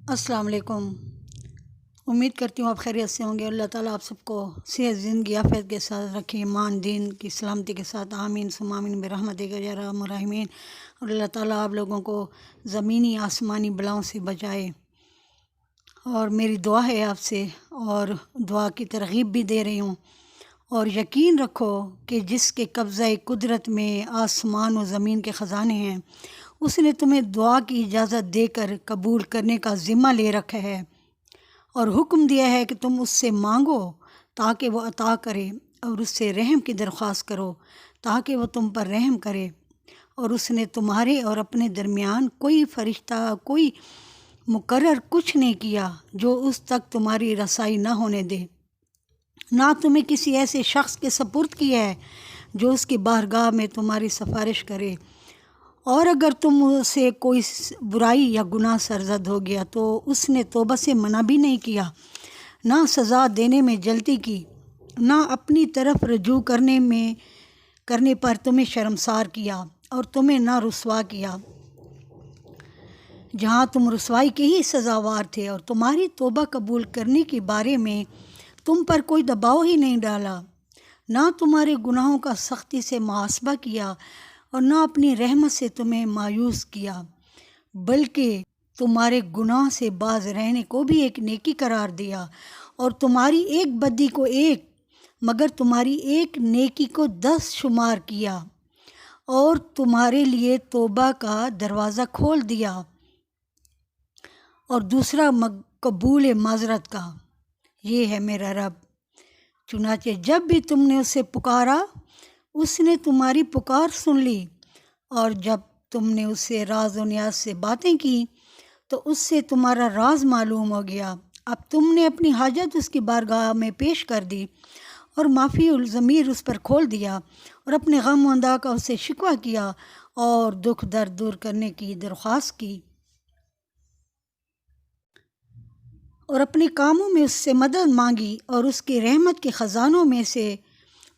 السلام علیکم۔ امید کرتی ہوں آپ خیریت سے ہوں گے۔ اللہ تعالیٰ آپ سب کو صحت زندگی عافیت کے ساتھ رکھے، ایمان دین کی سلامتی کے ساتھ، آمین ثم آمین برحمتک یا ارحم الراحمین۔ اور اللہ تعالیٰ آپ لوگوں کو زمینی آسمانی بلاؤں سے بچائے۔ اور میری دعا ہے آپ سے، اور دعا کی ترغیب بھی دے رہی ہوں، اور یقین رکھو کہ جس کے قبضہ قدرت میں آسمان و زمین کے خزانے ہیں، اس نے تمہیں دعا کی اجازت دے کر قبول کرنے کا ذمہ لے رکھا ہے، اور حکم دیا ہے کہ تم اس سے مانگو تاکہ وہ عطا کرے، اور اس سے رحم کی درخواست کرو تاکہ وہ تم پر رحم کرے۔ اور اس نے تمہارے اور اپنے درمیان کوئی فرشتہ، کوئی مقرر کچھ نہیں کیا جو اس تک تمہاری رسائی نہ ہونے دے، نہ تمہیں کسی ایسے شخص کے سپرد کیا ہے جو اس کی بارگاہ میں تمہاری سفارش کرے۔ اور اگر تم سے کوئی برائی یا گناہ سرزد ہو گیا تو اس نے توبہ سے منع بھی نہیں کیا، نہ سزا دینے میں جلدی کی، نہ اپنی طرف رجوع کرنے پر تمہیں شرمسار کیا، اور تمہیں نہ رسوا کیا جہاں تم رسوائی کے ہی سزاوار تھے، اور تمہاری توبہ قبول کرنے کے بارے میں تم پر کوئی دباؤ ہی نہیں ڈالا، نہ تمہارے گناہوں کا سختی سے محاسبہ کیا، اور نہ اپنی رحمت سے تمہیں مایوس کیا، بلکہ تمہارے گناہ سے باز رہنے کو بھی ایک نیکی قرار دیا، اور تمہاری ایک بدی کو ایک، مگر تمہاری ایک نیکی کو 10 شمار کیا، اور تمہارے لیے توبہ کا دروازہ کھول دیا، اور دوسرا قبول معذرت کا۔ یہ ہے میرا رب۔ چنانچہ جب بھی تم نے اسے پکارا، اس نے تمہاری پکار سن لی، اور جب تم نے اس سے راز و نیاز سے باتیں کی تو اس سے تمہارا راز معلوم ہو گیا۔ اب تم نے اپنی حاجت اس کی بارگاہ میں پیش کر دی، اور معافی الضمیر اس پر کھول دیا، اور اپنے غم و انداز کا اس سے شکوہ کیا، اور دکھ درد دور کرنے کی درخواست کی، اور اپنے کاموں میں اس سے مدد مانگی، اور اس کی رحمت کے خزانوں میں سے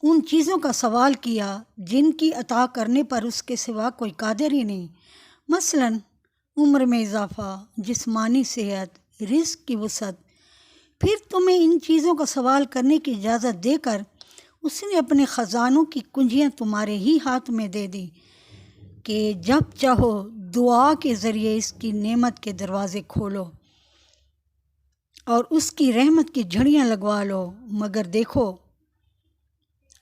ان چیزوں کا سوال کیا جن کی عطا کرنے پر اس کے سوا کوئی قادر ہی نہیں، مثلاً عمر میں اضافہ، جسمانی صحت، رزق کی وسعت۔ پھر تمہیں ان چیزوں کا سوال کرنے کی اجازت دے کر اس نے اپنے خزانوں کی کنجیاں تمہارے ہی ہاتھ میں دے دی کہ جب چاہو دعا کے ذریعے اس کی نعمت کے دروازے کھولو اور اس کی رحمت کی جھڑیاں لگوا لو، مگر دیکھو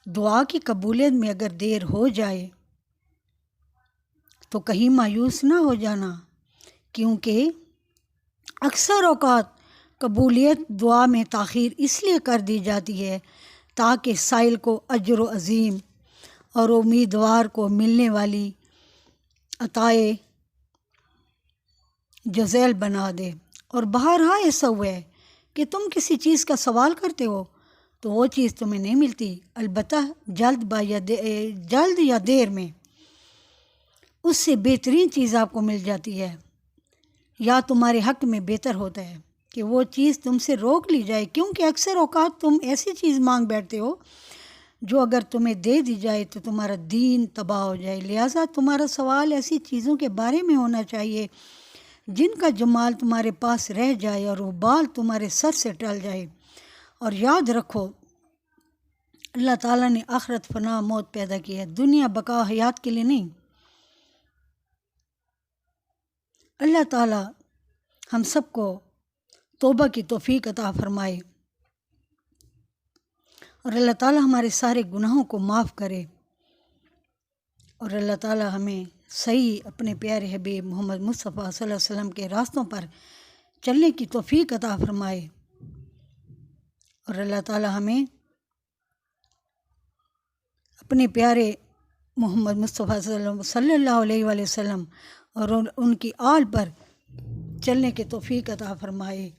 دعا کی قبولیت میں اگر دیر ہو جائے تو کہیں مایوس نہ ہو جانا، کیونکہ اکثر اوقات قبولیت دعا میں تاخیر اس لیے کر دی جاتی ہے تاکہ سائل کو اجر و عظیم اور امیدوار کو ملنے والی عطائے جزیل بنا دے۔ اور بہرحال ایسا ہوا ہے کہ تم کسی چیز کا سوال کرتے ہو تو وہ چیز تمہیں نہیں ملتی، البتہ جلد یا دیر میں اس سے بہترین چیز آپ کو مل جاتی ہے، یا تمہارے حق میں بہتر ہوتا ہے کہ وہ چیز تم سے روک لی جائے، کیونکہ اکثر اوقات تم ایسی چیز مانگ بیٹھتے ہو جو اگر تمہیں دے دی جائے تو تمہارا دین تباہ ہو جائے، لہٰذا تمہارا سوال ایسی چیزوں کے بارے میں ہونا چاہیے جن کا جمال تمہارے پاس رہ جائے اور وہ بال تمہارے سر سے ٹل جائے۔ اور یاد رکھو اللہ تعالیٰ نے آخرت فنا موت پیدا کی ہے، دنیا بقا حیات کے لیے نہیں۔ اللہ تعالیٰ ہم سب کو توبہ کی توفیق عطا فرمائے، اور اللہ تعالیٰ ہمارے سارے گناہوں کو معاف کرے، اور اللہ تعالیٰ ہمیں صحیح اپنے پیارے حبیب محمد مصطفیٰ صلی اللہ علیہ وسلم کے راستوں پر چلنے کی توفیق عطا فرمائے، اور اللہ تعالیٰ ہمیں اپنے پیارے محمد مصطفیٰ صلی اللہ علیہ وآلہ وسلم اور ان کی آل پر چلنے کی توفیق عطا فرمائے۔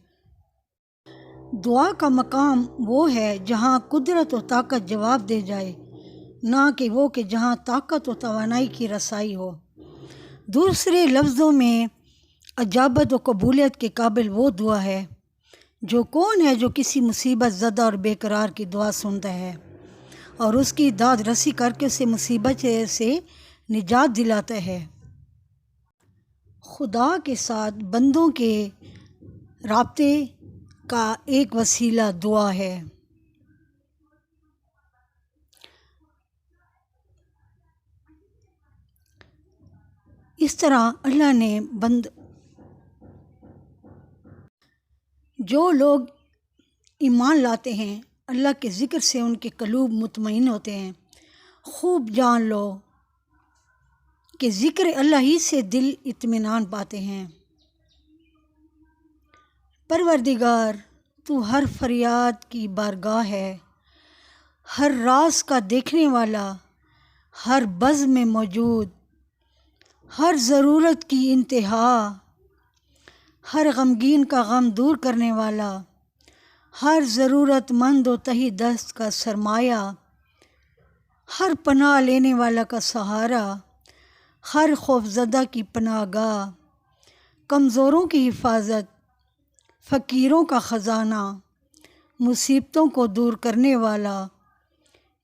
دعا کا مقام وہ ہے جہاں قدرت و طاقت جواب دے جائے، نہ کہ وہ کہ جہاں طاقت و توانائی کی رسائی ہو۔ دوسرے لفظوں میں اجابت و قبولیت کے قابل وہ دعا ہے جو کون ہے جو کسی مصیبت زدہ اور بے قرار کی دعا سنتا ہے اور اس کی داد رسی کر کے اسے مصیبت سے نجات دلاتا ہے۔ خدا کے ساتھ بندوں کے رابطے کا ایک وسیلہ دعا ہے۔ اس طرح اللہ نے جو لوگ ایمان لاتے ہیں اللہ کے ذکر سے ان کے قلوب مطمئن ہوتے ہیں۔ خوب جان لو کہ ذکر اللہ ہی سے دل اطمینان پاتے ہیں۔ پروردگار تو ہر فریاد کی بارگاہ ہے، ہر راز کا دیکھنے والا، ہر بز میں موجود، ہر ضرورت کی انتہا، ہر غمگین کا غم دور کرنے والا، ہر ضرورت مند و تہی دست کا سرمایہ، ہر پناہ لینے والا کا سہارا، ہر خوفزدہ کی پناہ گاہ، کمزوروں کی حفاظت، فقیروں کا خزانہ، مصیبتوں کو دور کرنے والا،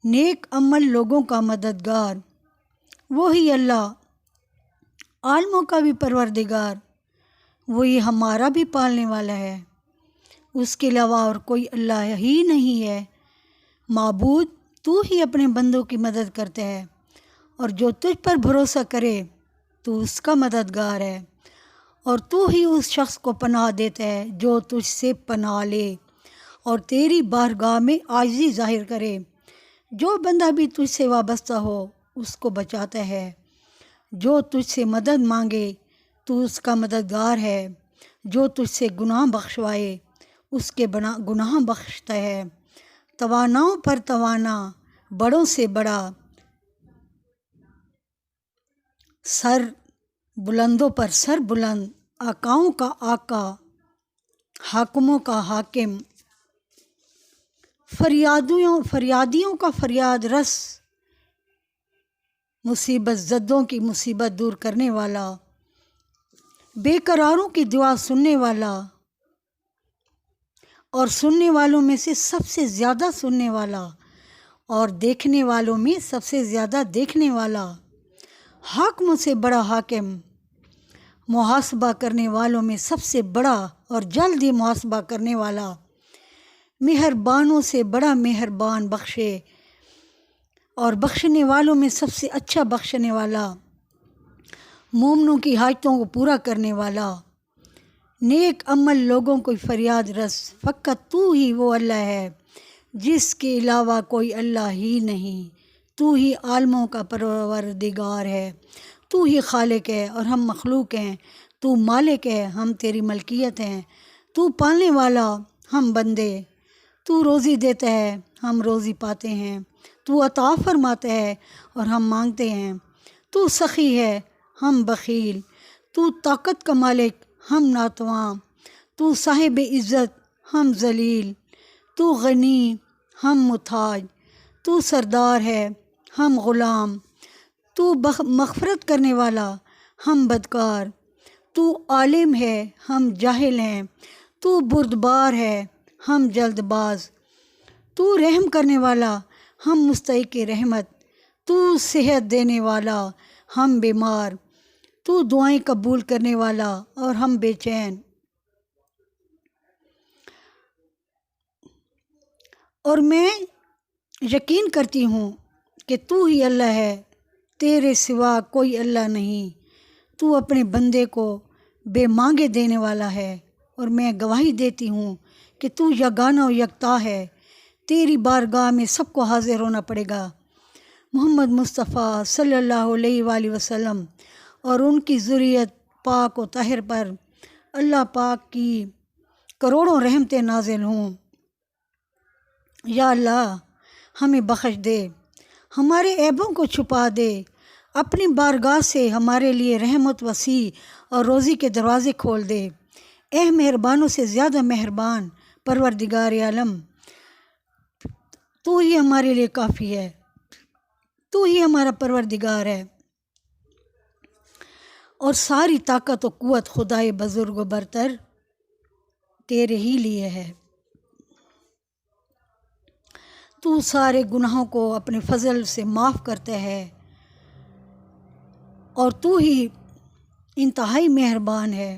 نیک عمل لوگوں کا مددگار، وہی اللہ، عالموں کا بھی پروردگار، وہی ہمارا بھی پالنے والا ہے۔ اس کے علاوہ اور کوئی اللہ ہی نہیں ہے۔ معبود تو ہی اپنے بندوں کی مدد کرتا ہے، اور جو تجھ پر بھروسہ کرے تو اس کا مددگار ہے، اور تو ہی اس شخص کو پناہ دیتا ہے جو تجھ سے پناہ لے اور تیری بارگاہ میں عاجزی ظاہر کرے۔ جو بندہ بھی تجھ سے وابستہ ہو اس کو بچاتا ہے، جو تجھ سے مدد مانگے تو اس کا مددگار ہے، جو تجھ سے گناہ بخشوائے اس کے گناہ بخشتا ہے۔ تواناؤں پر توانا، بڑوں سے بڑا، سر بلندوں پر سر بلند، آقاؤں کا آقا، حاکموں کا حاکم، فریادیوں کا فریاد رس، مصیبت زدوں کی مصیبت دور کرنے والا، بے قراروں کی دعا سننے والا، اور سننے والوں میں سے سب سے زیادہ سننے والا، اور دیکھنے والوں میں سب سے زیادہ دیکھنے والا، حاکموں سے بڑا حاکم، محاسبہ کرنے والوں میں سب سے بڑا اور جلد ہی محاسبہ کرنے والا، مہربانوں سے بڑا مہربان، بخشے اور بخشنے والوں میں سب سے اچھا بخشنے والا، مومنوں کی حاجتوں کو پورا کرنے والا، نیک عمل لوگوں کو فریاد رس۔ فقط تو ہی وہ اللہ ہے جس کے علاوہ کوئی اللہ ہی نہیں۔ تو ہی عالموں کا پروردگار ہے، تو ہی خالق ہے اور ہم مخلوق ہیں، تو مالک ہے، ہم تیری ملکیت ہیں، تو پالنے والا، ہم بندے، تو روزی دیتا ہے، ہم روزی پاتے ہیں، تو عطا فرماتا ہے اور ہم مانگتے ہیں، تو سخی ہے، ہم بخیل، تو طاقت کا مالک، ہم ناتواں، تو صاحب عزت، ہم ذلیل، تو غنی، ہم محتاج، تو سردار ہے، ہم غلام، تو مغفرت کرنے والا، ہم بدکار، تو عالم ہے، ہم جاہل ہیں، تو بردبار ہے، ہم جلد باز، تو رحم کرنے والا، ہم مستحق رحمت، تو صحت دینے والا، ہم بیمار، تو دعائیں قبول کرنے والا اور ہم بے چین۔ اور میں یقین کرتی ہوں کہ تو ہی اللہ ہے، تیرے سوا کوئی اللہ نہیں۔ تو اپنے بندے کو بے مانگے دینے والا ہے، اور میں گواہی دیتی ہوں کہ تو یگانہ و یکتا ہے، تیری بارگاہ میں سب کو حاضر ہونا پڑے گا۔ محمد مصطفیٰ صلی اللہ علیہ وآلہ وسلم اور ان کی ذریت پاک و طاہر پر اللہ پاک کی کروڑوں رحمتیں نازل ہوں۔ یا اللہ ہمیں بخش دے، ہمارے عیبوں کو چھپا دے، اپنی بارگاہ سے ہمارے لیے رحمت وسیع اور روزی کے دروازے کھول دے۔ اے مہربانوں سے زیادہ مہربان پروردگار عالم، تو ہی ہمارے لیے کافی ہے، تو ہی ہمارا پروردگار ہے، اور ساری طاقت و قوت خدائے بزرگ و برتر تیرے ہی لیے ہے۔ تو سارے گناہوں کو اپنے فضل سے معاف کرتا ہے، اور تو ہی انتہائی مہربان ہے۔